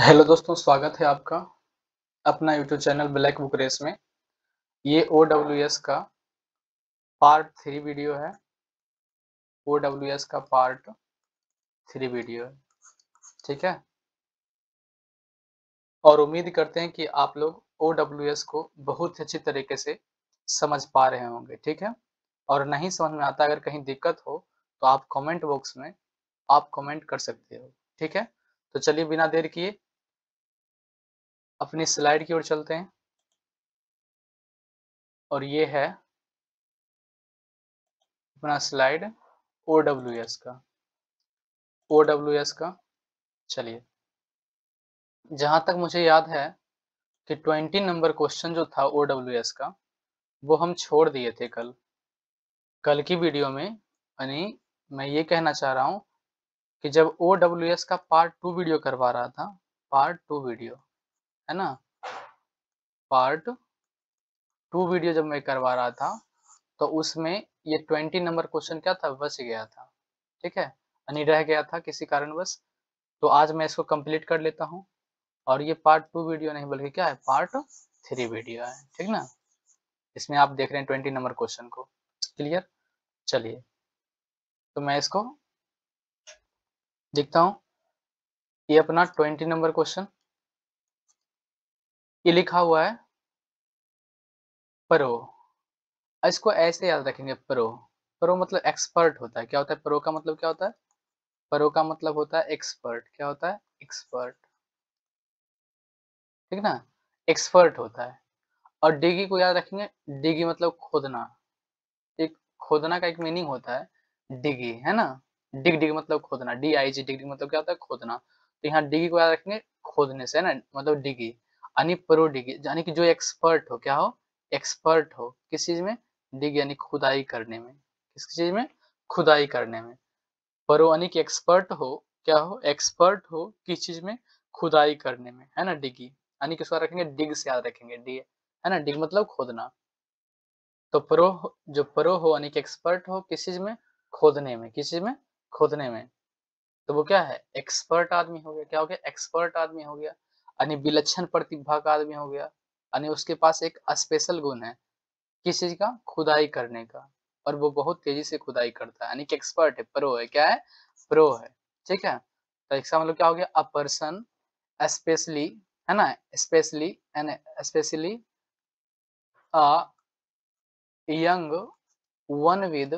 Hello दोस्तों, स्वागत है आपका अपना YouTube channel black book race में। ये OWS का पार्ट 3 वीडियो है। OWS का पार्ट 3 वीडियो है, ठीक है। और उम्मीद करते हैं कि आप लोग OWS को बहुत अच्छी तरीके से समझ पा रहे होंगे, ठीक है। और नहीं समझ में आता, अगर कहीं दिक्कत हो तो आप कमेंट बॉक्स में आप कमेंट कर सकते हो, ठीक है। तो चलिए बिना देर किए अपनी स्लाइड की ओर चलते हैं। और ये है अपना स्लाइड OWS का। चलिए, जहाँ तक मुझे याद है कि 20 नंबर क्वेश्चन जो था OWS का, वो हम छोड़ दिए थे कल की वीडियो में। यानी मैं ये कहना चाह रहा हूँ कि जब OWS का पार्ट 2 वीडियो करवा रहा था, पार्ट 2 वीडियो, है ना, पार्ट 2 वीडियो जब मैं करवा रहा था, तो उसमें ये 20 नंबर क्वेश्चन क्या था, बच गया था, ठीक है, यानी रह गया था किसी कारणवश। तो आज मैं इसको कंप्लीट कर लेता हूँ। और ये पार्ट 2 वीडियो नहीं बल्कि क्या है, पार्ट 3 वीडियो है, ठीक ना। इसमें आप देख रहे हैं 20 नंबर क्वेश्चन को। क्लियर? चलिए, तो मैं इसको लिखता हूँ। ये अपना 20 नंबर क्वेश्चन, ये लिखा हुआ है प्रो। इसको ऐसे याद रखेंगे, प्रो। प्रो मतलब एक्सपर्ट होता है। क्या होता है प्रो का मतलब? क्या होता है प्रो का मतलब? होता है एक्सपर्ट। क्या होता है? एक्सपर्ट, ठीक ना, एक्सपर्ट होता है। और डिगी को याद रखेंगे, डिगी मतलब खोदना। एक खोदना का एक मीनिंग होता है डिगी, है ना। डिग डिग मतलब खोदना, DIG, डिग डिग मतलब क्या होता है, खोदना। तो यहाँ डिगी को याद रखेंगे, खोदने से, है ना, मतलब डिगी। यानी प्रो डिगी, यानी कि जो एक्सपर्ट हो, क्या हो, एक्सपर्ट हो किस चीज में, डिग यानी खुदाई करने में। किस चीज में? खुदाई करने में। प्रो यानी कि एक्सपर्ट हो, क्या हो, एक्सपर्ट हो किस चीज में, खुदाई करने में, है ना, डिगी। यानी कि उसको रखेंगे डिग से याद रखेंगे, डी, है ना, डिग मतलब खोदना। तो जो प्रो हो यानी कि एक्सपर्ट हो किस चीज में, खोदने में। किस चीज में? खोदने में। तो वो क्या है, एक्सपर्ट आदमी हो गया। क्या हो गया? एक्सपर्ट आदमी हो गया। यानी विलक्षण प्रतिभा का आदमी हो गया। यानी उसके पास एक स्पेशल गुण है, किस चीज का, खुदाई करने का। और वो बहुत तेजी से खुदाई करता है, यानी कि एक्सपर्ट है, प्रो है। क्या है? प्रो है, ठीक है। तो इसका मतलब क्या हो गया, अ पर्सन स्पेशली, है ना, specially and specially a young one with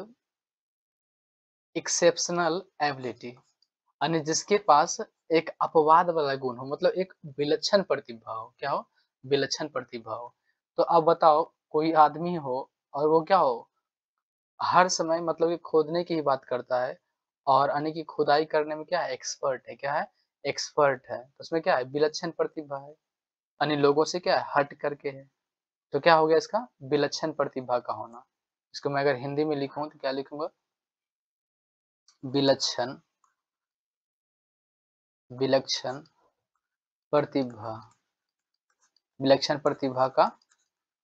exceptional ability, यानी जिसके पास एक अपवाद वाला गुण हो, मतलब एक विलक्षण प्रतिभा हो। क्या हो? विलक्षण प्रतिभा हो। तो अब बताओ, कोई आदमी हो और वो क्या हो, हर समय मतलब कि खोदने की ही बात करता है, और यानी कि खुदाई करने में क्या है, एक्सपर्ट है। क्या है? एक्सपर्ट है। तो उसमें क्या है, विलक्षण प्रतिभा है, यानी लोगों से क्या है, हट करके है। तो क्या हो गया इसका, विलक्षण प्रतिभा का होना। इसको मैं अगर हिंदी में लिखूं तो क्या लिखूंगा, विलक्षण, विलक्षण प्रतिभा, विलक्षण प्रतिभा का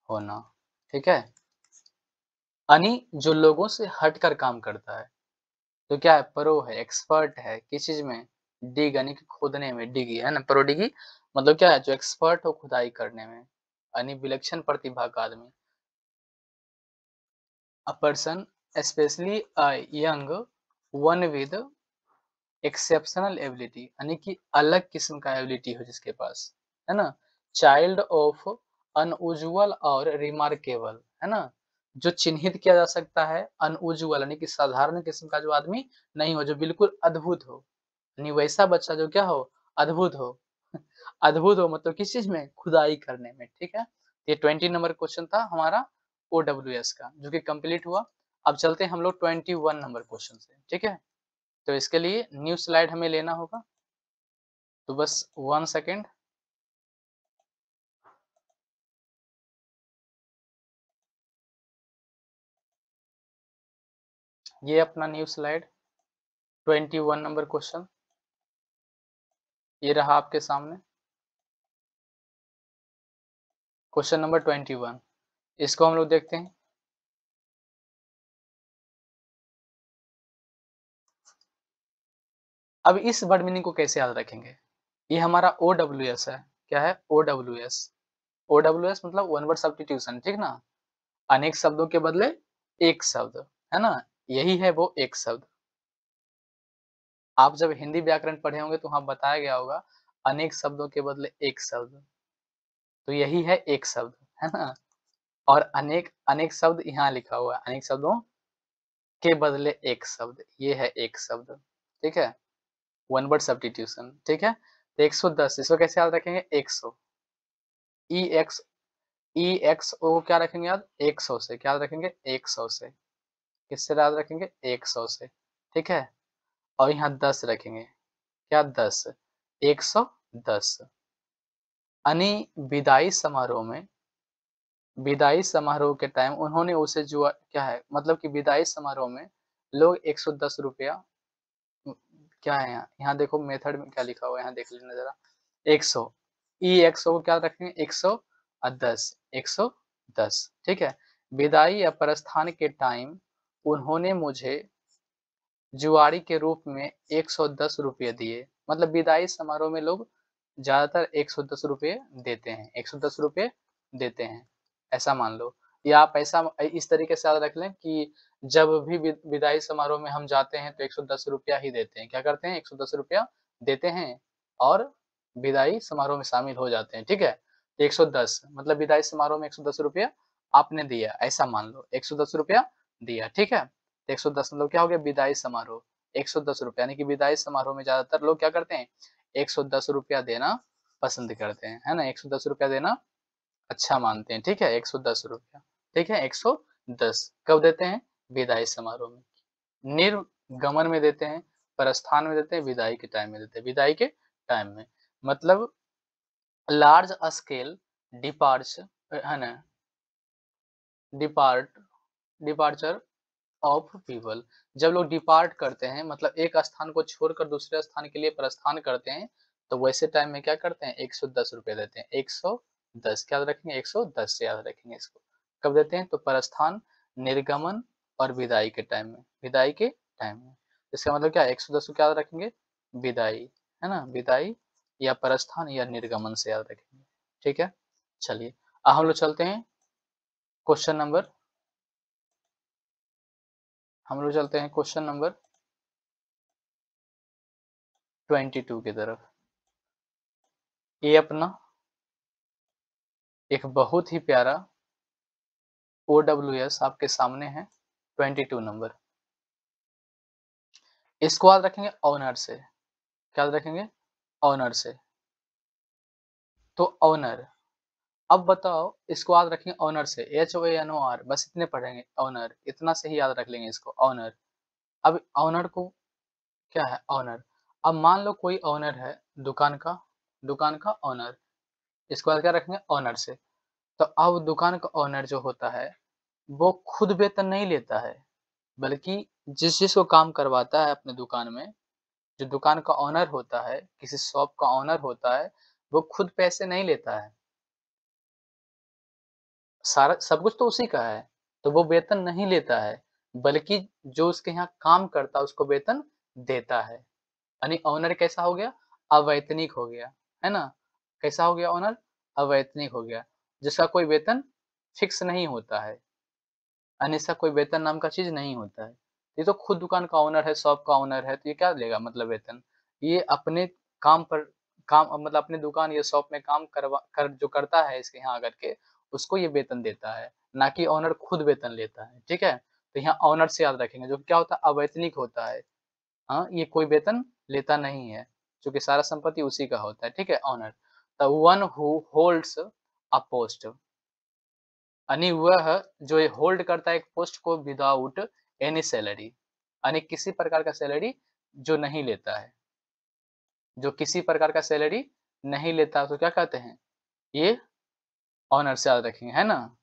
होना, ठीक है। यानी जो लोगों से हटकर काम करता है। तो क्या है, प्रो है, एक्सपर्ट है किस चीज में, डिग यानी कि खोदने में, डिगी, है ना, प्रो डिगी मतलब क्या है, जो एक्सपर्ट हो खुदाई करने में, यानी विलक्षण प्रतिभा का आदमी। A person specially a young one with exceptional ability, यानी कि अलग किस्म का एबिलिटी हो जिसके पास, है ना, चाइल्ड ऑफ अनउजुअल और रिमार्केबल, है ना, जो चिन्हित किया जा सकता है, अनउजुअल यानी कि साधारण किस्म का जो आदमी नहीं हो, जो बिल्कुल अद्भुत हो, यानी वैसा बच्चा जो क्या हो, अद्भुत हो। अद्भुत हो मतलब किस चीज में, खुदाई करने में, ठीक है। ये 20 नंबर क्वेश्चन था हमारा OWS का, जो कि कंप्लीट हुआ। अब चलते हैं हम लोग 21 नंबर क्वेश्चन से, ठीक है। तो इसके लिए न्यू स्लाइड हमें लेना होगा। तो बस 1 सेकेंड। ये अपना न्यू स्लाइड 21 नंबर क्वेश्चन, ये रहा आपके सामने क्वेश्चन नंबर 21। इसको हम लोग देखते हैं। अब इस वर्ड मीनिंग को कैसे याद रखेंगे, ये हमारा OWS है। क्या है? OWS। OWS मतलब वन वर्ड सब्स्टिट्यूशन, ठीक ना? अनेक शब्दों के बदले एक शब्द, है ना? यही है वो एक शब्द। आप जब हिंदी व्याकरण पढ़े होंगे तो वहाँ बताया गया होगा अनेक शब्दों के बदले एक शब्द। तो यही है एक शब्द, है ना? और अनेक अनेक शब्द यहाँ लिखा हुआ है, अनेक शब्दों के बदले एक शब्द, ये है एक शब्द, ठीक है? वन वर्ड सब्स्टिट्यूशन, ठीक है? तो 110 इसको कैसे याद रखेंगे? 100 EX EXO क्या रखेंगे याद? 100 से। क्या याद रखेंगे? 100 से। किससे याद रखेंगे? 100 से, ठीक है? और यहाँ 10 रखेंगे। क्या 10? 110 यानी विदाई समारोह के टाइम उन्होंने उसे जो क्या है मतलब कि विदाई समारोह में लोग 110 रुपया क्या है यहाँ देखो मेथड में क्या लिखा हुआ है यहाँ देख लेना जरा 100 EXO को क्या रखेंगे 110 ठीक है। विदाई या प्रस्थान के टाइम उन्होंने मुझे जुआरी के रूप में 110 रुपये दिए। मतलब विदाई समारोह में लोग ज्यादातर 110 रुपये देते हैं, 110 रुपये देते हैं, ऐसा मान लो। या आप ऐसा इस तरीके से याद रख लें कि जब भी विदाई समारोह में हम जाते हैं तो 110 रुपया ही देते हैं। क्या करते हैं? 110 रुपया देते हैं और विदाई समारोह में शामिल हो जाते हैं, ठीक है? 110 मतलब विदाई समारोह में 110 रुपया आपने दिया, ऐसा मान लो 110 रुपया दिया, ठीक है? 110 मतलब क्या हो गया? विदाई समारोह 110 रुपया, यानी कि विदाई समारोह में ज्यादातर लोग क्या करते हैं? 110 रुपया देना पसंद करते हैं, है ना? 110 रुपया देना अच्छा मानते हैं, ठीक है? 110 रुपया, ठीक है? 110 कब देते हैं? विदाई समारोह में। निर्गमन में देते हैं, प्रस्थान में देते हैं, विदाई के टाइम में देते हैं, विदाई के टाइम में। मतलब लार्ज स्केल डिपार्च है ना डिपार्ट डिपार्चर ऑफ पीपल, जब लोग डिपार्ट करते हैं मतलब एक स्थान को छोड़कर दूसरे स्थान के लिए प्रस्थान करते हैं तो वैसे टाइम में क्या करते हैं? 110 रुपये देते हैं। 110 क्या याद रखेंगे? 110 से याद रखेंगे इसको। कब देते हैं? तो प्रस्थान, निर्गमन और विदाई के टाइम में, विदाई के टाइम में। इसका मतलब क्या है? 110 को क्या याद रखेंगे? विदाई, है ना? विदाई या प्रस्थान या निर्गमन से याद रखेंगे, ठीक है? चलिए अब हम लोग चलते हैं क्वेश्चन नंबर हम लोग चलते हैं क्वेश्चन नंबर 22 की तरफ। ये अपना एक बहुत ही प्यारा OWS आपके सामने है 22 नंबर। इसको याद रखेंगे ऑनर से। क्या याद रखेंगे? ऑनर से। तो ऑनर, अब बताओ इसको याद रखेंगे ऑनर से, HONOR, बस इतने पढ़ेंगे ऑनर, इतना से ही याद रख लेंगे इसको ऑनर। अब ऑनर को क्या है? ऑनर। अब मान लो कोई ऑनर है दुकान का ऑनर, इसको याद क्या रखेंगे? ऑनर से। तो अब दुकान का ऑनर जो होता है वो खुद वेतन नहीं लेता है, बल्कि जिसको काम करवाता है अपने दुकान में, जो दुकान का ऑनर होता है, किसी शॉप का ऑनर होता है, वो खुद पैसे नहीं लेता है। सारा सब कुछ तो उसी का है, तो वो वेतन नहीं लेता है, बल्कि जो उसके यहाँ काम करता है उसको वेतन देता है। यानी ऑनर कैसा हो गया? अवैतनिक हो गया, है ना? कैसा हो गया ऑनर? अवैतनिक हो गया, जिसका कोई वेतन फिक्स नहीं होता है। अन्यथा कोई वेतन नाम का चीज नहीं होता है। ये तो खुद दुकान का ओनर है, शॉप का ओनर है, तो ये क्या लेगा मतलब वेतन? ये अपने काम पर काम मतलब अपने दुकान या शॉप में काम जो करता है इसके यहाँ आकर के उसको ये वेतन देता है, ना कि ओनर खुद वेतन लेता है, ठीक है? तो यहाँ ओनर से याद रखेंगे जो क्या होता है? अवैतनिक होता है। हाँ, ये कोई वेतन लेता नहीं है, क्योंकि सारा संपत्ति उसी का होता है, ठीक है? Owner. The one who holds a post, यानी वह जो होल्ड करता है एक पोस्ट को विदाउट एनी सैलरी, यानी किसी प्रकार का सैलरी जो नहीं लेता है, जो किसी प्रकार का सैलरी नहीं लेता तो क्या कहते हैं? ये ऑनर से याद रखेंगे, है ना?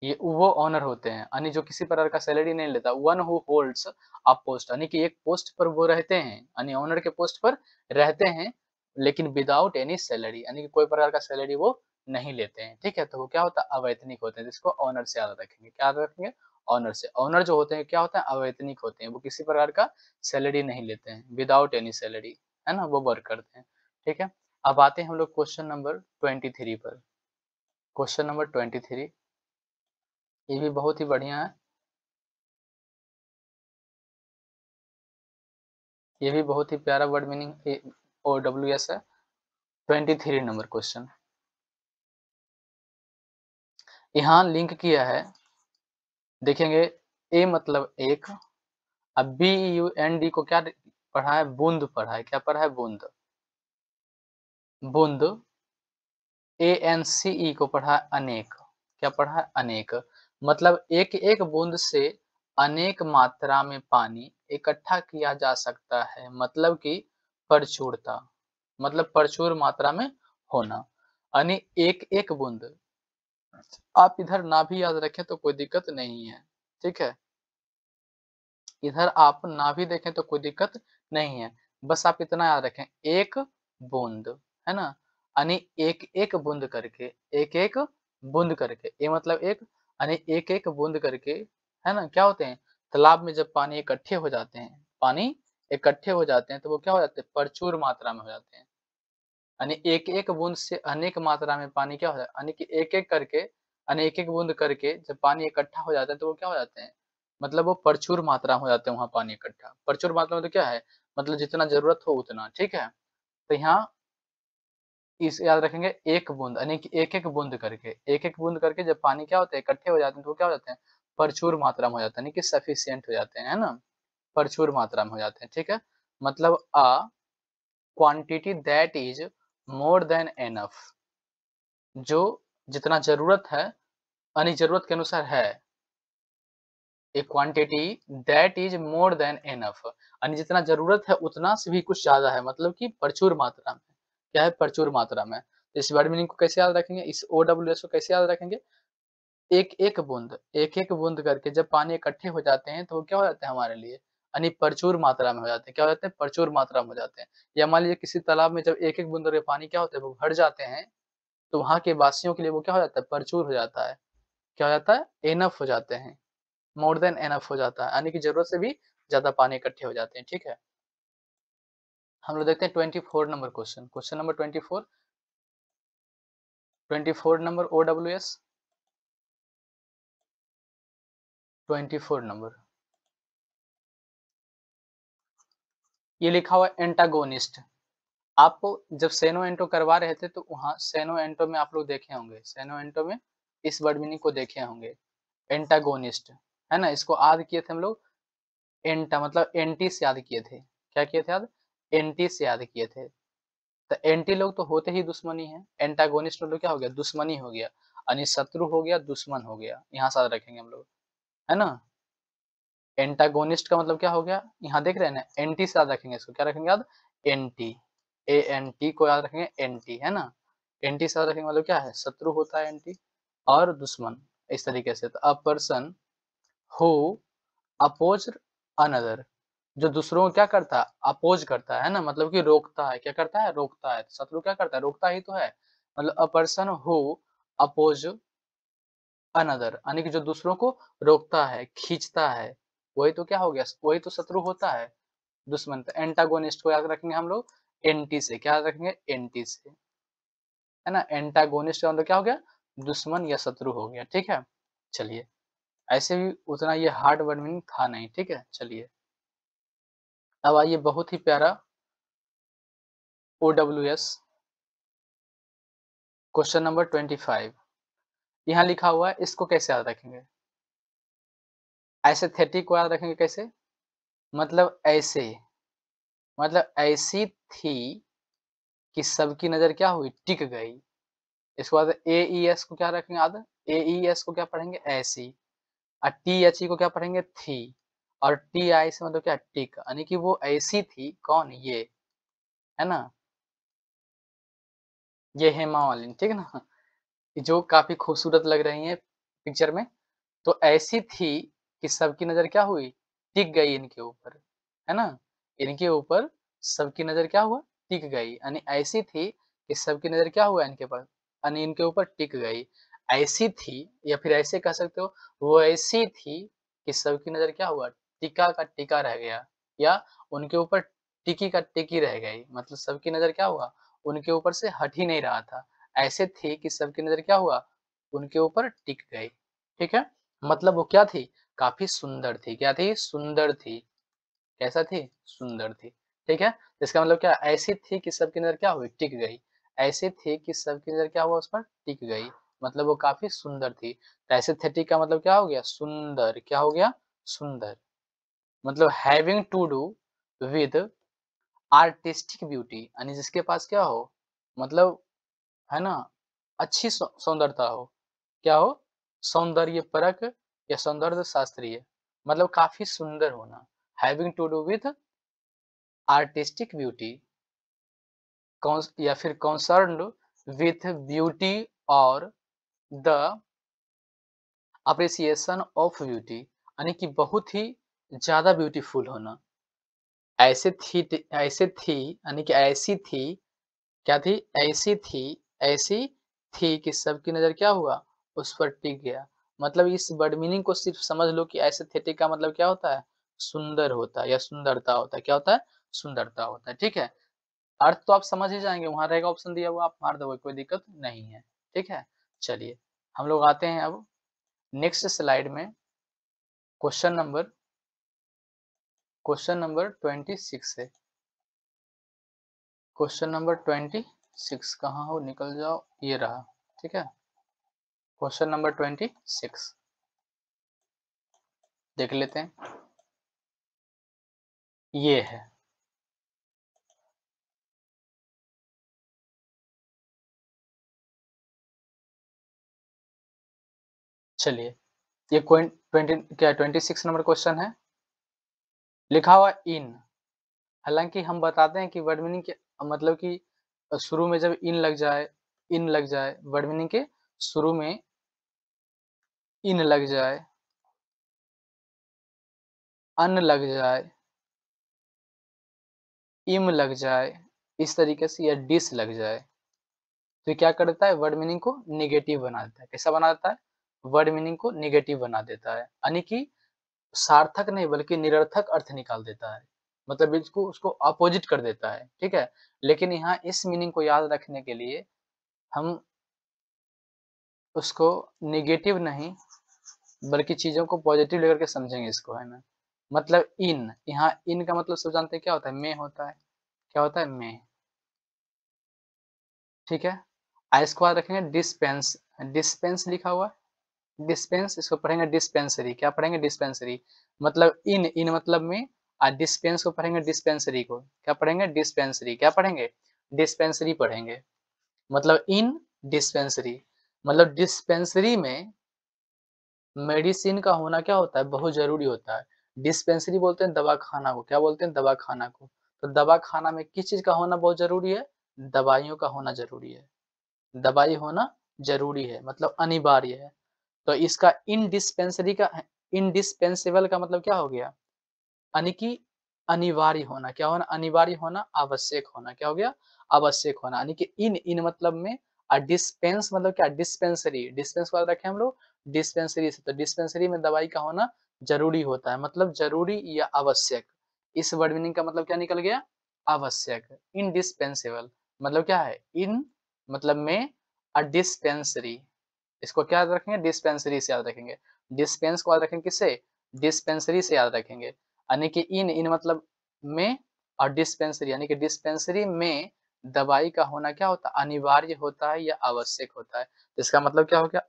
ये वो ऑनर होते हैं, यानी जो किसी प्रकार का सैलरी नहीं लेता। One who holds a post, यानी कि एक पोस्ट पर वो रहते हैं, यानी ऑनर के पोस्ट पर रहते हैं, लेकिन विदाउट एनी सैलरी, यानी कि कोई प्रकार का सैलरी वो नहीं लेते हैं, ठीक है? तो वो क्या होता है? अवैतनिक होते हैं, जिसको ऑनर से याद रखेंगे। क्या याद रखेंगे? ऑनर से। ऑनर जो होते हैं क्या होते हैं? अवैतनिक होते हैं, वो किसी प्रकार का सैलरी नहीं लेते हैं, विदाउट एनी सैलरी, है ना, वो वर्क करते हैं। ठीक है, अब आते हैं हम लोग क्वेश्चन नंबर 23 पर। क्वेश्चन नंबर 23 ये भी बहुत ही बढ़िया है, ये भी बहुत ही प्यारा वर्ड मीनिंग OWS है। 23 नंबर क्वेश्चन यहाँ लिंक किया है, देखेंगे ए मतलब एक, अब BUND को क्या पढ़ा है, बूंद पढ़ा है, क्या पढ़ा है, बूंद। बूंद ANCE को पढ़ा है अनेक, क्या पढ़ा है, अनेक। मतलब एक एक बूंद से अनेक मात्रा में पानी इकट्ठा किया जा सकता है, मतलब कि प्रचुरता, मतलब प्रचुर मात्रा में होना, यानी एक एक बूंद। आप इधर ना भी याद रखें तो कोई दिक्कत नहीं है, ठीक है, इधर आप ना भी देखें तो कोई दिक्कत नहीं है, बस आप इतना याद रखें, एक बूंद, है ना, यानी एक एक बूंद करके, एक एक बूंद करके, ये मतलब एक, यानी एक एक बूंद करके, है ना, क्या होते हैं, तालाब में जब पानी इकट्ठे हो जाते हैं, पानी इकट्ठे हो जाते हैं तो वो क्या हो जाते हैं, प्रचुर मात्रा में हो जाते हैं, यानी एक एक बूंद से अनेक मात्रा में पानी क्या हो जाता है, यानी कि एक एक करके, यानी एक एक बूंद करके जब पानी इकट्ठा हो जाता है तो वो क्या हो जाते हैं, मतलब वो प्रचुर मात्रा में हो जाते हैं वहाँ पानी इकट्ठा। प्रचुर मात्रा में तो क्या है, मतलब जितना जरूरत हो उतना, ठीक है। तो यहाँ इस याद रखेंगे, एक बूंद यानी कि एक एक बूंद करके, एक एक बूंद करके जब पानी क्या होता है, इकट्ठे हो जाते हैं तो वो क्या हो जाते हैं, प्रचुर मात्रा में हो जाते हैं, यानी कि सफिशियंट हो जाते हैं, है ना, प्रचुर मात्रा में हो जाते हैं, ठीक है। मतलब quantity that is more than enough, जो जितना जरूरत है, यानी जरूरत के अनुसार है, ए quantity that is more than enough, यानी जितना जरूरत है उतना से भी कुछ ज्यादा है, मतलब कि प्रचुर मात्रा में, क्या है, प्रचुर मात्रा में। तो इस वर्ड मीनिंग को कैसे याद रखेंगे, इस OWS को कैसे याद रखेंगे, एक एक बूंद, एक एक बूंद करके जब पानी इकट्ठे हो जाते हैं तो वो क्या हो जाते हैं हमारे लिए, यानी प्रचुर मात्रा में हो जाते हैं, क्या हो जाते हैं, प्रचुर मात्रा में हो जाते हैं। या मान लीजिए किसी तालाब में जब एक एक बूंद करके पानी क्या होता है, वो भर जाते हैं, तो वहाँ के वासियों के लिए वो क्या हो जाता है, प्रचुर हो जाता है, क्या हो जाता है, एनफ हो जाते हैं, मोर देन एनफ हो जाता है, यानी कि जरूरत से भी ज्यादा पानी इकट्ठे हो जाते हैं, ठीक है। हम लोग देखते हैं 24 number question, question number 24, 24 number OWS, 24 number, ये लिखा हुआ है एंटागोनिस्ट। आप जब सेनो एंटो करवा रहे थे तो वहाँ सेनो एंटो में आप लोग देखे होंगे, सेनो एंटो में इस वर्ड मीनिंग को देखे होंगे, एंटागोनिस्ट, है ना, इसको याद किए थे हम लोग, एंटा मतलब एंटी से याद किए थे, क्या किए थे याद, एंटी से याद किए थे। तो एंटी लोग तो होते ही दुश्मनी है, एंटागोनिस्ट मतलब क्या हो गया, दुश्मनी हो गया, यानी शत्रु हो गया, दुश्मन हो गया, यहाँ से याद रखेंगे हम लोग, है ना। एंटागोनिस्ट का मतलब क्या हो गया, यहाँ देख रहे हैं ना, एंटी से याद रखेंगे, इसको क्या रखेंगे याद, एंटी, ANT को याद रखेंगे, एंटी, है ना, एंटी से याद रखेंगे, मतलब क्या है, शत्रु होता है एंटी, और दुश्मन, इस तरीके से। तो a person who oppose another, जो दूसरों को क्या करता है, अपोज करता है ना, मतलब कि रोकता है, क्या करता है, रोकता है, तो शत्रु क्या करता है, रोकता ही तो है, मतलब a person who oppose another, यानी कि जो दूसरों को रोकता है, खींचता है, वही तो क्या हो गया, वही तो शत्रु होता है, दुश्मन। तो एंटागोनिस्ट को याद रखेंगे हम लोग एंटी से, क्या याद रखेंगे, एंटी से, है ना, एंटागोनिस्ट का मतलब क्या हो गया, दुश्मन या शत्रु हो गया, ठीक है। चलिए, ऐसे भी उतना ये हार्ड वर्ड मीनिंग था नहीं, ठीक है। चलिए, अब आइए बहुत ही प्यारा OWS क्वेश्चन नंबर 25, यहाँ लिखा हुआ है, इसको कैसे याद रखेंगे, एस्थेटिक को याद रखेंगे कैसे, मतलब ऐसे, मतलब ऐसी थी कि सबकी नजर क्या हुई, टिक गई। इसके बाद AES को क्या रखेंगे याद, AES को क्या पढ़ेंगे, ऐसी, और THE को क्या पढ़ेंगे, थी, और TI से मतलब क्या, टिक, यानी कि वो ऐसी थी, कौन, ये, है ना, ये हेमा मालिनी, ठीक है ना, जो काफी खूबसूरत लग रही है पिक्चर में। तो ऐसी थी कि सबकी नजर क्या हुई, टिक गई इनके ऊपर, है ना, इनके ऊपर सबकी नजर क्या हुआ, टिक गई, यानी ऐसी थी कि सबकी नजर क्या हुआ इनके पास, यानी इनके ऊपर टिक गई, ऐसी थी, या फिर ऐसे कह सकते हो, वो ऐसी थी कि सबकी नजर क्या हुआ, टिका का टिका रह गया, या उनके ऊपर टिकी का टिकी रह गई, मतलब सबकी नजर क्या हुआ, उनके ऊपर से हट ही नहीं रहा था। ऐसे थी कि सबकी नजर क्या हुआ, उनके ऊपर टिक गई। ठीक है, मतलब वो क्या थी, काफी सुंदर थी। क्या थी, सुंदर थी। कैसा थी, सुंदर थी। ठीक है, इसका मतलब क्या, ऐसी थी कि सबकी नजर क्या हुई, टिक गई। ऐसी थी कि सबकी नजर क्या हुआ, उस पर टिक गई, मतलब वो काफी सुंदर थी। तो एस्थेटिक का मतलब क्या हो गया, सुंदर। क्या हो गया, सुंदर। मतलब having to do with artistic beauty, यानी जिसके पास क्या हो, मतलब है ना, अच्छी सौंदर्यता हो। क्या हो, सौंदर्य परक या सौंदर्य शास्त्रीय, मतलब काफी सुंदर होना। Having to do with artistic beauty, या फिर कंसर्न्ड विथ ब्यूटी और द अप्रिसिएशन ऑफ ब्यूटी, यानी कि बहुत ही ज्यादा ब्यूटीफुल होना। ऐसे थी यानी कि ऐसी थी। क्या थी, ऐसी थी कि सबकी नजर क्या हुआ, उस पर टिक गया। मतलब इस वर्ड मीनिंग को सिर्फ समझ लो कि एस्थेटिक का मतलब क्या होता है, सुंदर होता है या सुंदरता होता है। क्या होता है, सुंदरता होता है। ठीक है, अर्थ तो आप समझ ही जाएंगे, वहां रहेगा ऑप्शन दिया हुआ, आप मार दोगे, कोई दिक्कत नहीं है। ठीक है, चलिए हम लोग आते हैं अब नेक्स्ट स्लाइड में। क्वेश्चन नंबर 26 है। क्वेश्चन नंबर 26 कहाँ हो, निकल जाओ, ये रहा। ठीक है, क्वेश्चन नंबर 26 देख लेते हैं। ये है, चलिए ये कोई 26 नंबर क्वेश्चन है। लिखा हुआ इन, हालांकि हम बताते हैं कि वर्ड मीनिंग के मतलब कि शुरू में जब इन लग जाए वर्ड मीनिंग के शुरू में इन लग जाए, अन लग जाए, इम लग जाए, इस तरीके से, या डिस लग जाए, तो ये क्या करता है, वर्ड मीनिंग को निगेटिव बना देता है। कैसा बना देता है, वर्ड मीनिंग को निगेटिव बना देता है, यानी कि सार्थक नहीं बल्कि निरर्थक अर्थ निकाल देता है। मतलब इसको उसको अपोजिट कर देता है। ठीक है, लेकिन यहाँ इस मीनिंग को याद रखने के लिए हम उसको निगेटिव नहीं बल्कि चीजों को पॉजिटिव लेकर के समझेंगे इसको, है ना। मतलब इन, यहाँ इन का मतलब सब जानते हैं क्या होता है, में होता है। क्या होता है, में। ठीक है, इसको याद रखेंगे डिस्पेंस, डिस्पेंस लिखा हुआ, डिस्पेंस, इसको पढ़ेंगे डिस्पेंसरी। क्या पढ़ेंगे, डिस्पेंसरी। मतलब इन मतलब में, और डिस्पेंस को पढ़ेंगे डिस्पेंसरी को। क्या पढ़ेंगे, डिस्पेंसरी। क्या पढ़ेंगे, डिस्पेंसरी पढ़ेंगे। मतलब इन डिस्पेंसरी, मतलब डिस्पेंसरी में मेडिसिन का होना क्या होता है, बहुत जरूरी होता है। डिस्पेंसरी बोलते हैं दवा खाना को। क्या बोलते हैं, दवा खाना को। तो दवा खाना में किस चीज का होना बहुत जरूरी है, दवाइयों का होना जरूरी है। दवाई होना जरूरी है, मतलब अनिवार्य है। तो इसका इनडिस्पेंसरी का, इनडिस्पेंसेबल का मतलब क्या हो गया, यानी कि अनिवार्य होना। क्या होना, अनिवार्य होना, आवश्यक होना। क्या हो गया, आवश्यक होना। यानी कि इन मतलब में, और डिस्पेंस मतलब क्या, डिस्पेंसरी। डिस्पेंस को याद रखें हम लोग डिस्पेंसरी से, तो डिस्पेंसरी में दवाई का होना जरूरी होता है, मतलब जरूरी या आवश्यक। इस वर्ड मीनिंग का मतलब क्या निकल गया, आवश्यक। इनडिस्पेंसेबल मतलब क्या है, इन मतलब में, और डिस्पेंसरी, इसको क्या याद रखेंगे, डिस्पेंसरी से याद रखेंगे। डिस्पेंस को याद रखेंगे किससे, डिस्पेंसरी से याद रखेंगे। यानी कि इन मतलब में, और डिस्पेंसरी यानी कि डिस्पेंसरी में दवाई का होना क्या होता है, अनिवार्य होता है या आवश्यक होता है। इसका मतलब क्या हो गया,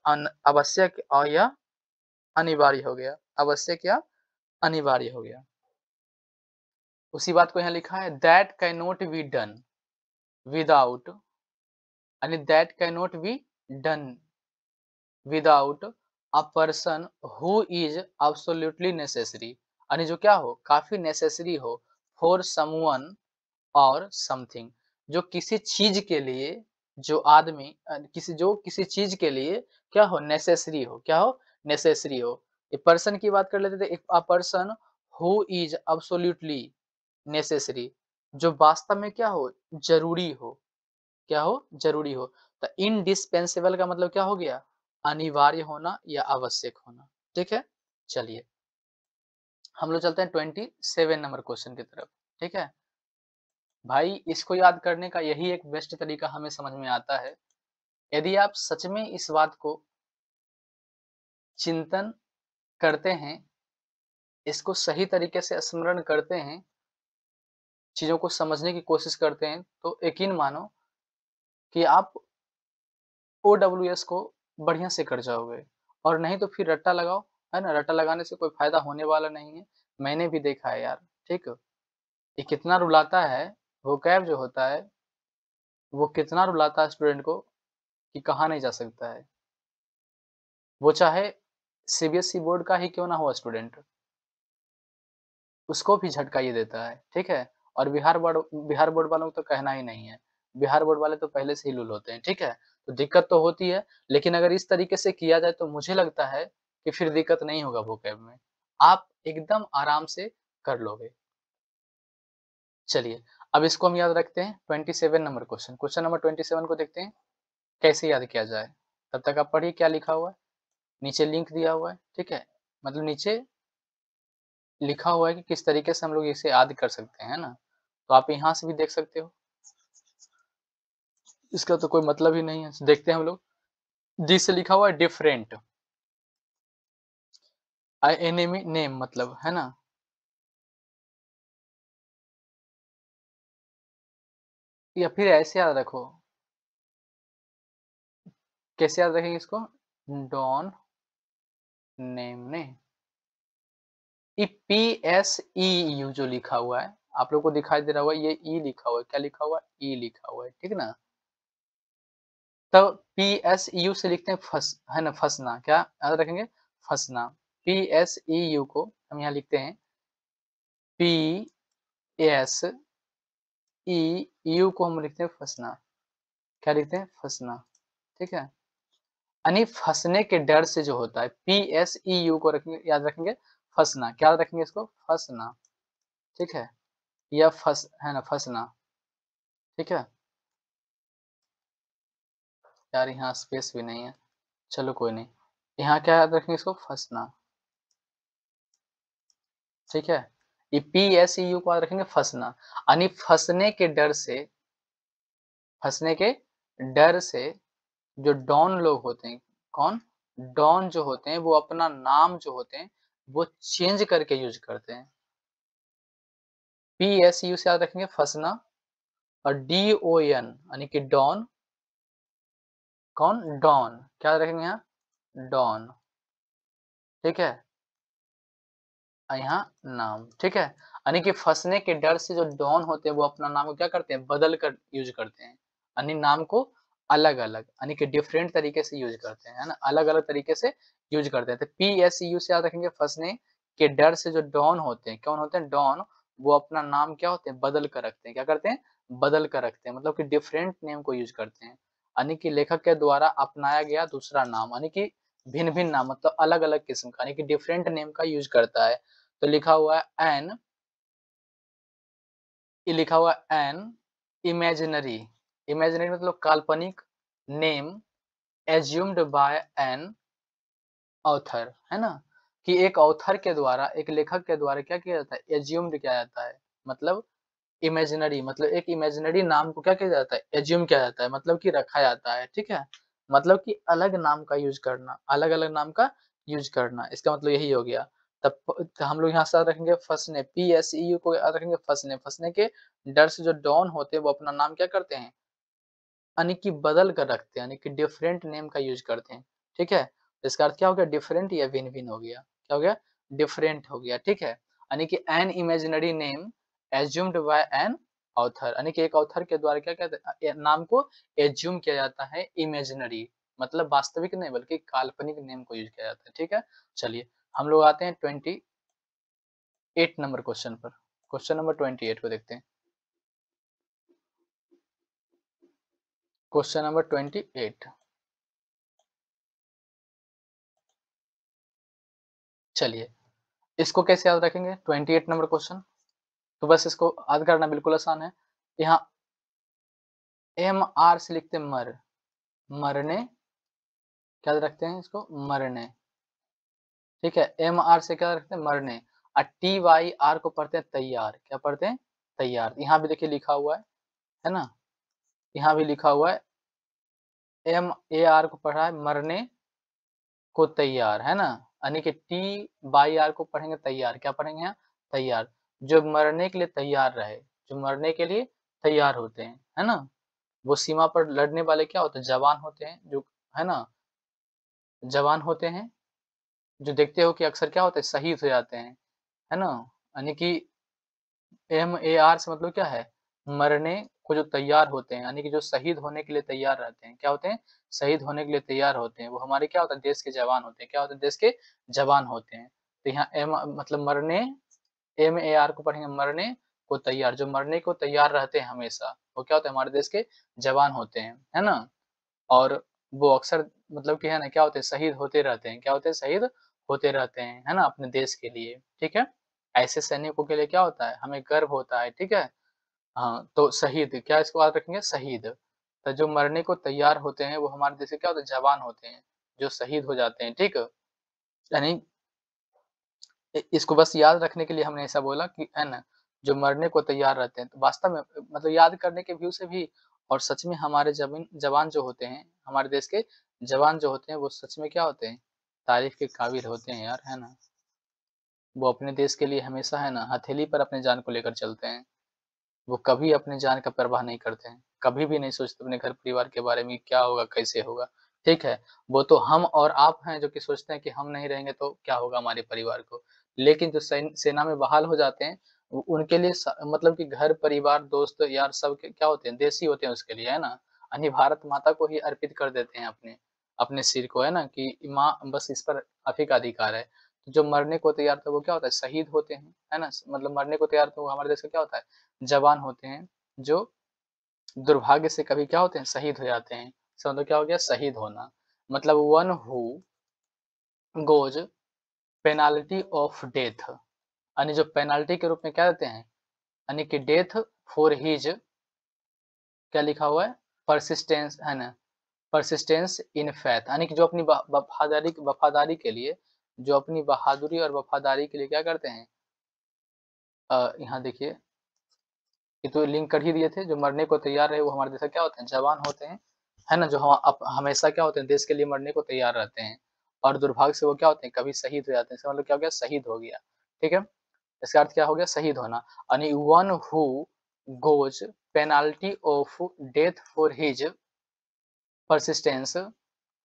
आवश्यक और या अनिवार्य हो गया, आवश्यक या अनिवार्य हो गया। उसी बात को यहाँ लिखा है, that can not be done without, यानी that can not be done without a person who is absolutely necessary, यानी जो क्या हो, काफी नेसेसरी हो, फॉर समवन और समथिंग, जो किसी चीज के लिए, जो आदमी किसी चीज के लिए क्या हो, नेसेसरी हो। क्या हो, नेसेसरी हो। ये पर्सन की बात कर लेते थे, अ person who is absolutely necessary, जो वास्तव में क्या हो, जरूरी हो। क्या हो, जरूरी हो। तो इनडिस्पेंसेबल का मतलब क्या हो गया, अनिवार्य होना या आवश्यक होना। ठीक है, चलिए हम लोग चलते हैं 27 नंबर क्वेश्चन की तरफ। ठीक है, भाई इसको याद करने का यही एक बेस्ट तरीका हमें समझ में आता है। यदि आप सच में इस बात को चिंतन करते हैं, इसको सही तरीके से स्मरण करते हैं, चीज़ों को समझने की कोशिश करते हैं, तो यकीन मानो कि आप ओडब्ल्यूएस को बढ़िया से कर जाओगे। और नहीं तो फिर रट्टा लगाओ, है ना? रट्टा लगाने से कोई फ़ायदा होने वाला नहीं है। मैंने भी देखा है यार, ठीक? ये कितना रुलाता है, वोकैब जो होता है, वो कितना रुलाता है स्टूडेंट को कि कहा नहीं जा सकता है। वो चाहे सीबीएसई बोर्ड का ही क्यों ना हो स्टूडेंट, उसको भी झटका ये देता है, ठीक है? और बिहार बोर्ड वालों को तो कहना ही नहीं है। बिहार बोर्ड वाले तो पहले से ही लूल होते हैं, ठीक है? तो दिक्कत तो होती है, लेकिन अगर इस तरीके से किया जाए तो मुझे लगता है कि फिर दिक्कत नहीं होगा वोकैब में। आप एकदम आराम से कर लोगे। चलिए, अब इसको हम याद रखते हैं 27 नंबर क्वेश्चन। क्वेश्चन नंबर 27 को देखते हैं, कैसे याद किया जाए? तब तक आप पढ़िए क्या लिखा हुआ है। नीचे लिंक दिया हुआ है, ठीक है? मतलब नीचे लिखा हुआ है कि किस तरीके से हम लोग इसे याद कर सकते हैं, है ना? तो आप यहाँ से भी देख सकते हो। इसका तो कोई मतलब ही नहीं है। देखते हैं हम लोग। डी से लिखा हुआ है डिफरेंट। एनिमी नेम मतलब, है ना? या फिर ऐसे याद रखो। कैसे याद रखेंगे इसको? डॉन नेम ने। ये PSEU जो लिखा हुआ है, आप लोग को दिखाई दे रहा होगा, ये ई लिखा हुआ है। क्या लिखा हुआ है? ई लिखा हुआ है, ठीक ना? तब PSEU से लिखते हैं फस, है ना? फंसना। क्या याद रखेंगे? फंसना। PSEU को हम यहाँ लिखते हैं PSEU को हम लिखते हैं फंसना। क्या लिखते हैं? फंसना, ठीक है? यानी फंसने के डर से जो होता है, PSEU को रखेंगे, याद रखेंगे फंसना। क्या याद रखेंगे इसको? फंसना, ठीक है? या फंस, है ना? फंसना, ठीक है? यार यहाँ स्पेस भी नहीं है, चलो कोई नहीं। यहाँ क्या याद रखेंगे इसको? फंसना, ठीक है? ये PSEU को याद रखेंगे फंसना, यानी फंसने के डर से, फंसने के डर से जो डॉन लोग होते हैं, कौन? डॉन जो होते हैं, वो अपना नाम जो होते हैं, वो चेंज करके यूज करते हैं। PSU से याद रखेंगे फंसना, और DON यानी कि डॉन, कौन? डॉन। क्या याद रखेंगे यहाँ? डॉन, ठीक है? और यहाँ नाम, ठीक है? यानी कि फंसने के डर से जो डॉन होते हैं, वो अपना नाम को क्या करते हैं? बदल कर यूज करते हैं, यानी नाम को अलग अलग, यानी कि डिफरेंट तरीके से यूज करते हैं, है ना? अलग अलग तरीके से यूज करते हैं। तो PSU से याद रखेंगे फंसने के डर से जो डॉन होते हैं, कौन होते हैं? डॉन। वो अपना नाम क्या होते हैं? बदल कर रखते हैं। क्या करते हैं? बदल कर रखते हैं, मतलब कि डिफरेंट नेम को यूज करते हैं, यानी कि लेखक के द्वारा अपनाया गया दूसरा नाम, यानी कि भिन्न भिन्न नाम, मतलब अलग अलग किस्म का, यानी कि डिफरेंट नेम का यूज करता है। तो लिखा हुआ है एन, ये लिखा हुआ है एन इमेजिनरी। इमेजिनरी मतलब काल्पनिक name assumed by an author, है ना? कि एक ऑथर के द्वारा, एक लेखक के द्वारा क्या किया जाता है? एज्यूम्ड किया जाता है, मतलब इमेजिनरी, मतलब एक इमेजिनरी नाम को क्या किया जाता है? एज्यूम किया जाता है, मतलब कि रखा जाता है, ठीक है? मतलब कि अलग नाम का यूज करना, अलग अलग नाम का यूज करना, इसका मतलब यही हो गया। तब तो हम लोग यहाँ से याद रखेंगे फंसने, PSEU को याद रखेंगे फंसने। फंसने के डर से जो डॉन होते हैं, वो अपना नाम क्या करते हैं? यानी कि बदल कर रखते हैं, यानी कि डिफरेंट नेम का यूज करते हैं, ठीक है? तो इसका अर्थ क्या हो गया? डिफरेंट या भिन्न भिन्न हो गया। क्या हो गया? डिफरेंट हो गया, ठीक है? यानी कि an imaginary name assumed by an author, यानी कि एक ऑथर के द्वारा क्या कहते हैं? नाम को एज्यूम किया जाता है, इमेजिनरी मतलब वास्तविक नहीं बल्कि काल्पनिक नेम को यूज किया जाता है, ठीक है? चलिए, हम लोग आते हैं 28 नंबर क्वेश्चन पर। क्वेश्चन नंबर 28 को देखते हैं। Question number 28। चलिए, इसको कैसे याद रखेंगे? 28 नंबर क्वेश्चन, तो बस इसको याद करना बिल्कुल आसान है। यहाँ MR से लिखते हैं मर, मरने। क्या रखते हैं इसको? मरने, ठीक है? MR से क्या रखते हैं? मरने। और TYR को पढ़ते हैं तैयार। क्या पढ़ते हैं? तैयार। यहाँ भी देखिए लिखा हुआ है ना, यहाँ भी लिखा हुआ है MAR को पढ़ा है मरने को तैयार, है ना, यानी कि TYR को पढ़ेंगे तैयार, क्या पढ़ेंगे यहाँ तैयार, जो मरने के लिए तैयार रहे, जो मरने के लिए तैयार होते हैं, है ना, वो सीमा पर लड़ने वाले क्या होते हैं, जवान होते हैं, जो है ना जवान होते हैं, जो देखते हो कि अक्सर क्या होता है शहीद हो जाते हैं, है ना, यानी कि MAR से मतलब क्या है, मरने को जो तैयार होते हैं, यानी कि जो शहीद होने के लिए तैयार रहते हैं, क्या होते हैं, शहीद होने के लिए तैयार होते हैं, वो हमारे क्या होता है, देश के जवान होते हैं, क्या होते हैं, देश के जवान होते हैं। तो यहाँ एम मतलब मरने, MAR को पढ़ेंगे मरने को तैयार, जो मरने को तैयार रहते हैं हमेशा, वो क्या होता है, हमारे देश के जवान होते हैं, है ना। और वो अक्सर मतलब कि है ना क्या होते हैं, शहीद होते रहते हैं, क्या होते हैं, शहीद होते रहते हैं, है ना, अपने देश के लिए, ठीक है। ऐसे सैनिकों के लिए क्या होता है, हमें गर्व होता है, ठीक है। हाँ, तो शहीद क्या इसको याद रखेंगे, शहीद। तो जो मरने को तैयार होते हैं वो हमारे देश के क्या होते हैं, जवान होते हैं, जो शहीद हो जाते हैं, ठीक है। यानी इसको बस याद रखने के लिए हमने ऐसा बोला कि है ना, जो मरने को तैयार रहते हैं, तो वास्तव में मतलब याद करने के व्यू से भी और सच में हमारे जवान जो होते हैं, हमारे देश के जवान जो होते हैं, वो सच में क्या होते हैं, तारीफ के काबिल होते हैं यार, है ना। वो अपने देश के लिए हमेशा है ना हथेली पर अपने जान को लेकर चलते हैं। वो कभी अपनी जान का परवाह नहीं करते हैं, कभी भी नहीं सोचते अपने घर परिवार के बारे में क्या होगा, कैसे होगा, ठीक है। वो तो हम और आप हैं जो कि सोचते हैं कि हम नहीं रहेंगे तो क्या होगा हमारे परिवार को। लेकिन जो सेना में बहाल हो जाते हैं, उनके लिए मतलब कि घर परिवार दोस्त यार सब क्या होते हैं, देसी होते हैं उसके लिए, है ना। यानी भारत माता को ही अर्पित कर देते हैं अपने अपने सिर को, है ना, कि माँ बस इस पर आप ही का अधिकार है। तो जो मरने को तैयार था वो क्या होता है, शहीद होते हैं, है ना, मतलब मरने को तैयार तो वो हमारे देश का क्या होता है, जवान होते हैं, जो दुर्भाग्य से कभी क्या होते हैं, शहीद हो जाते हैं। इसका मतलब क्या हो गया, शहीद होना, मतलब one who goes penalty of death, यानी जो पेनाल्टी के रूप में क्या देते हैं, यानी कि डेथ फॉर हिज, क्या लिखा हुआ है, परसिस्टेंस, है ना, परसिस्टेंस इन फैथ, यानी कि जो अपनी वफादारी के लिए, जो अपनी बहादुरी और वफादारी के लिए क्या करते हैं, यहाँ देखिए ये तो लिंक कर ही दिए थे, जो मरने को तैयार रहे वो हमारे देश का क्या होते हैं, जवान होते हैं, है ना, जो हम हमेशा क्या होते हैं, देश के लिए मरने को तैयार रहते हैं। और दुर्भाग्य से वो क्या होते हैं, कभी शहीद हो जाते हैं, इसका मतलब क्या हो गया, शहीद हो गया, ठीक है। इसका अर्थ क्या हो गया, शहीद होना, यानी one who goes penalty of death for his persistence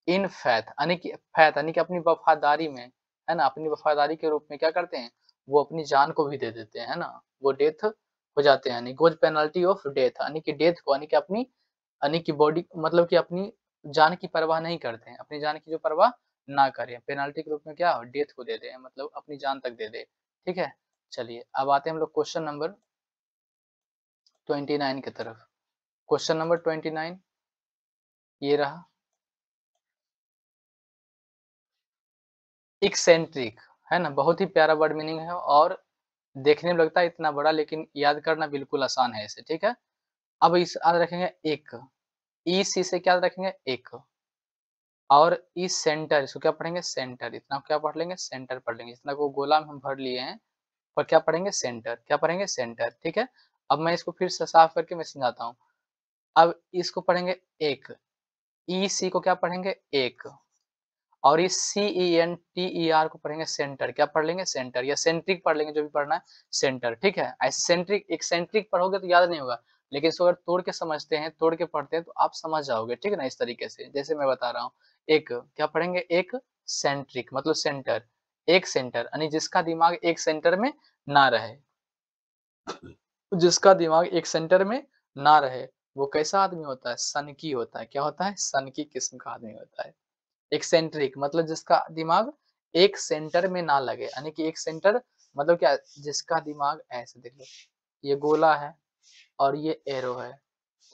in faith, यानी कि फैथ यानी कि अपनी वफादारी में, है ना, अपनी वफादारी के रूप में क्या करते हैं, वो अपनी जान को भी दे देते हैं, है ना, वो डेथ हो जाते हैं, यानी गोज पेनल्टी ऑफ डेथ, यानी कि डेथ को, यानी कि अपनी, यानी कि बॉडी मतलब कि अपनी जान की परवाह नहीं करते हैं, अपनी जान की जो परवाह ना करें, पेनल्टी के रूप में क्या डेथ को दे दे, मतलब अपनी जान तक दे दे, ठीक है। चलिए अब आते हैं हम लोग क्वेश्चन नंबर 29 की तरफ। क्वेश्चन नंबर 29 ये रहा, एक्सेंट्रिक, है ना, बहुत ही प्यारा वर्ड मीनिंग है और देखने में लगता है इतना बड़ा, लेकिन याद करना बिल्कुल आसान है इसे, ठीक है। अब इस याद रखेंगे एक, ई सी से क्या याद रखेंगे, एक, और इस सेंटर, इसको क्या पढ़ेंगे, सेंटर, इतना क्या पढ़ लेंगे, सेंटर पढ़ लेंगे, इतना को गोला में हम भर लिए हैं, पर क्या पढ़ेंगे, सेंटर, क्या पढ़ेंगे, सेंटर, ठीक है। अब मैं इसको फिर से साफ करके मैं समझाता हूँ। अब इसको पढ़ेंगे एक, ई सी को क्या पढ़ेंगे, एक, और इस CENTER को पढ़ेंगे सेंटर, क्या पढ़ लेंगे, सेंटर, या सेंट्रिक पढ़ लेंगे, जो भी पढ़ना है, सेंटर, ठीक है। ऐसे सेंट्रिक एक्सेंट्रिक पढ़ोगे तो याद नहीं होगा, लेकिन इसको अगर तोड़ के समझते हैं, तोड़ के पढ़ते हैं तो आप समझ जाओगे, ठीक है ना, इस तरीके से जैसे मैं बता रहा हूँ। एक क्या पढ़ेंगे, एक सेंट्रिक मतलब सेंटर, एक सेंटर यानी जिसका दिमाग एक सेंटर में ना रहे, जिसका दिमाग एक सेंटर में ना रहे, वो कैसा आदमी होता है, सनकी होता है, क्या होता है, सनकी किस्म का आदमी होता है। एक्सेंट्रिक मतलब जिसका दिमाग एक सेंटर में ना लगे, यानी कि एक सेंटर मतलब क्या, जिसका दिमाग ऐसे देख लो, ये गोला है और ये एरो है,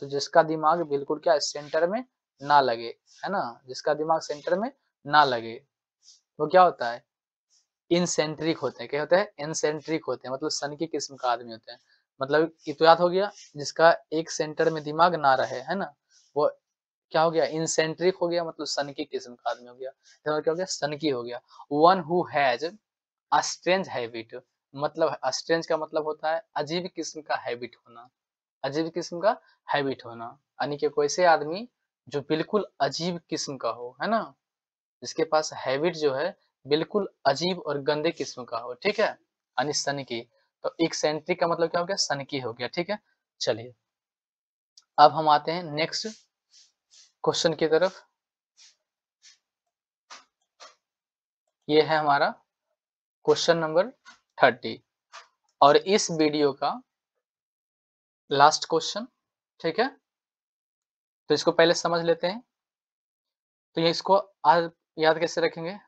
तो जिसका दिमाग बिल्कुल क्या सेंटर में ना लगे, है ना, जिसका दिमाग सेंटर में ना लगे, वो क्या होता है, इनसेंट्रिक होते हैं, क्या होते हैं, इनसेंट्रिक होते हैं, मतलब सन की किस्म का आदमी होते हैं। मतलब ये तो याद हो गया, जिसका एक सेंटर में दिमाग ना रहे, है ना, वो क्या हो गया, इनसेंट्रिक हो गया, मतलब सन की किस्म का आदमी हो गया, क्या हो गया, सन की हो गया। One who has a strange habit, मतलब है स्ट्रेंज का मतलब होता है अजीब किस्म का हैबिट होना, अजीब किस्म का हैबिट होना, यानी कि कोई ऐसे आदमी जो बिल्कुल अजीब किस्म का हो, है ना? जिसके पास हैबिट जो है बिल्कुल अजीब और गंदे किस्म का हो, ठीक है? यानी सनकी। तो एक्सेंट्रिक का मतलब क्या हो गया? सनकी हो गया, ठीक है? चलिए, अब हम आते हैं नेक्स्ट क्वेश्चन की तरफ। ये है हमारा क्वेश्चन नंबर 30 और इस वीडियो का लास्ट क्वेश्चन, ठीक है? तो इसको पहले समझ लेते हैं। तो ये इसको आज याद कैसे रखेंगे?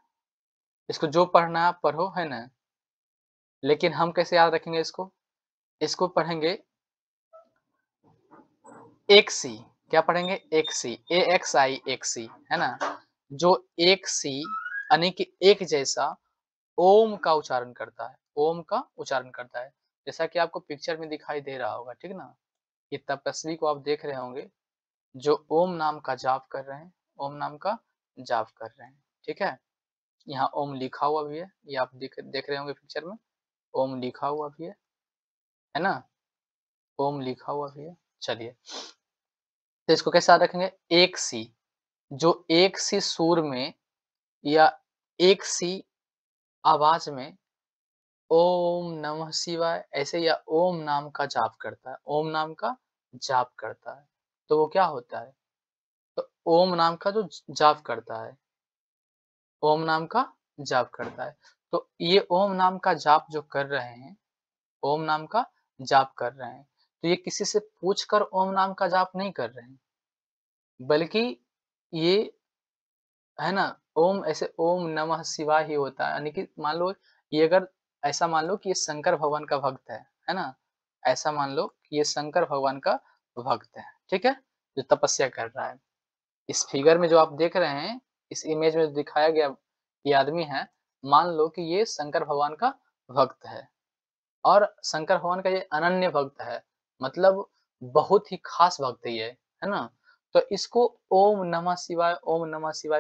इसको जो पढ़ना है आप पढ़ो, है ना? लेकिन हम कैसे याद रखेंगे इसको? इसको पढ़ेंगे एक सी। क्या पढ़ेंगे? एक सी, AXI एक सी, है ना? जो एक सी यानी कि एक जैसा ओम का उच्चारण करता है, ओम का उच्चारण करता है। जैसा कि आपको पिक्चर में दिखाई दे रहा होगा, ठीक ना? ये तपस्वी को आप देख रहे होंगे जो ओम नाम का जाप कर रहे हैं, ओम नाम का जाप कर रहे हैं, ठीक है? यहाँ ओम लिखा हुआ भी है, ये आप देख रहे होंगे पिक्चर में, ओम लिखा हुआ भी है ना? ओम लिखा हुआ भी है। चलिए, तो इसको कैसे याद रखेंगे? एक सी, जो एक सी सुर में या एक सी आवाज में ओम नमः शिवाय ऐसे या ओम नाम का जाप करता है, ओम नाम का जाप करता है, तो वो क्या होता है? तो ओम नाम का जो जाप करता है, ओम नाम का जाप करता है, तो ये ओम नाम का जाप जो कर रहे हैं, ओम नाम का जाप कर रहे हैं, तो ये किसी से पूछकर ओम नाम का जाप नहीं कर रहे हैं, बल्कि ये, है ना, ओम ऐसे ओम नमः शिवाय ही होता है, यानी कि मान लो ये अगर ऐसा मान लो कि ये शंकर भगवान का भक्त है ना? ऐसा मान लो कि ये शंकर भगवान का भक्त है, ठीक है? जो तपस्या कर रहा है। इस फिगर में जो आप देख रहे हैं, इस इमेज में दिखाया गया ये आदमी है, मान लो कि ये शंकर भगवान का भक्त है और शंकर भगवान का ये अनन्य भक्त है, मतलब बहुत ही खास भक्त है ये, है ना? तो इसको ओम नमः शिवाय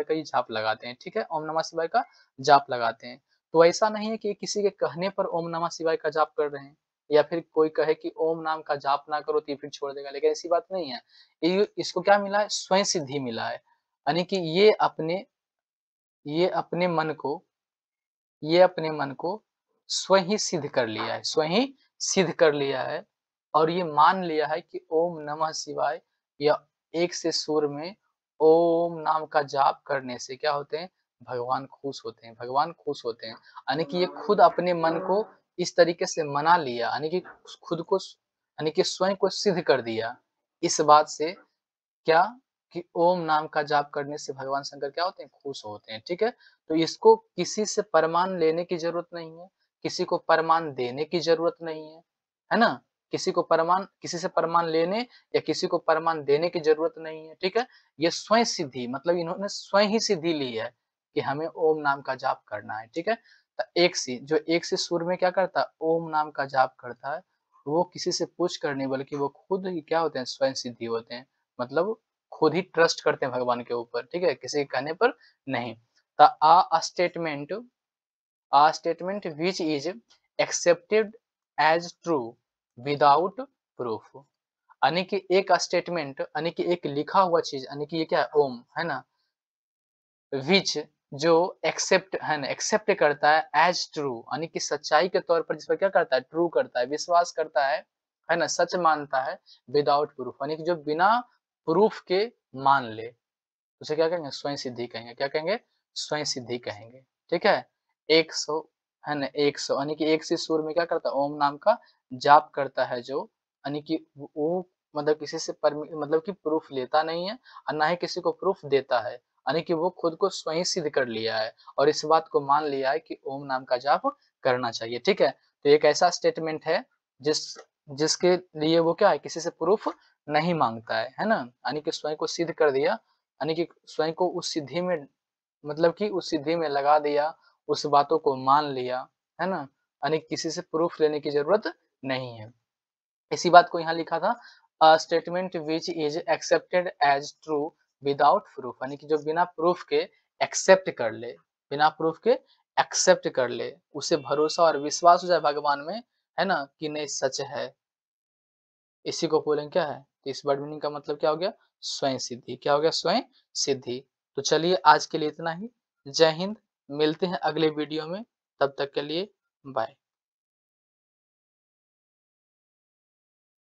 का ही जाप लगाते हैं, ठीक है? ओम नमः शिवाय का जाप लगाते हैं। तो ऐसा नहीं है कि किसी के कहने पर ओम नमः शिवाय का जाप कर रहे हैं या फिर कोई कहे कि ओम नाम का जाप ना करो तो ये फिर छोड़ देगा, लेकिन ऐसी बात नहीं है। ये इसको क्या मिला है? स्वयं सिद्धि मिला है। यानी कि ये अपने मन को ये अपने मन को स्वयं ही सिद्ध कर लिया है, स्वयं ही सिद्ध कर लिया है और ये मान लिया है कि ओम नमः शिवाय या एक से सुर में ओम नाम का जाप करने से क्या होते हैं? भगवान खुश होते हैं, भगवान खुश होते हैं। यानी कि ये खुद अपने मन को इस तरीके से मना लिया, यानी कि खुद को यानी कि स्वयं को सिद्ध कर दिया। इस बात से क्या कि ओम नाम का जाप करने से भगवान शंकर क्या होते हैं? खुश होते हैं, ठीक है? तो इसको किसी से प्रमाण लेने की ज़रूरत नहीं है, किसी को प्रमाण देने की ज़रूरत नहीं है ना? किसी से प्रमाण लेने या किसी को प्रमाण देने की ज़रूरत नहीं है, ठीक है? ये स्वयं सिद्धि मतलब इन्होंने स्वयं ही सिद्धि ली है कि हमें ओम नाम का जाप करना है, ठीक है? तो एक से सुर में क्या करता है? ओम नाम का जाप करता है, वो किसी से पूछ कर नहीं बल्कि वो खुद ही क्या होते हैं? स्वयं सिद्धि होते हैं। मतलब खुद ही ट्रस्ट करते हैं भगवान के ऊपर, ठीक है? किसी के कहने पर नहीं। The a statement which is accepted as true without proof, यानी कि एक स्टेटमेंट यानी कि एक लिखा हुआ चीज यानी कि ये क्या है? ओम, है ना? विच जो एक्सेप्ट है ना, एक्सेप्ट करता है एज ट्रू यानी कि सच्चाई के तौर पर, जिस पर क्या करता है? ट्रू करता है, विश्वास करता है ना? सच मानता है विदाउट प्रूफ यानी कि जो बिना प्रूफ के मान ले, उसे क्या कहेंगे? स्वयं सिद्धि कहेंगे। क्या कहेंगे? स्वयं सिद्धि कहेंगे, ठीक है? 100 है ना, 100 यानी कि एक से सुर में क्या करता है? ओम नाम का जाप करता है जो, यानी कि वो मतलब किसी से मतलब कि प्रूफ लेता नहीं है और ना ही किसी को प्रूफ देता है, यानी कि वो खुद को स्वयं सिद्ध कर लिया है और इस बात को मान लिया है कि ओम नाम का जाप करना चाहिए, ठीक है? तो एक ऐसा स्टेटमेंट है जिस जिसके लिए वो क्या है? किसी से प्रूफ नहीं मांगता है ना? यानी कि स्वयं को सिद्ध कर दिया, यानी कि स्वयं को उस सिद्धि में मतलब कि उस सिद्धि में लगा दिया, उस बातों को मान लिया, है ना? यानी किसी से प्रूफ लेने की ज़रूरत नहीं है। इसी बात को यहाँ लिखा था, a statement which is accepted as true without proof, यानी कि जो बिना प्रूफ के एक्सेप्ट कर ले, बिना प्रूफ के एक्सेप्ट कर ले, उसे भरोसा और विश्वास हो जाए भगवान में, है ना, कि नहीं सच है। इसी को बोलेंगे क्या है? तो इस वर्ड मीनिंग का मतलब क्या हो गया? स्वयं सिद्धि। क्या हो गया? स्वयं सिद्धि। तो चलिए आज के लिए इतना ही। जय हिंद, मिलते हैं अगले वीडियो में, तब तक के लिए बाय।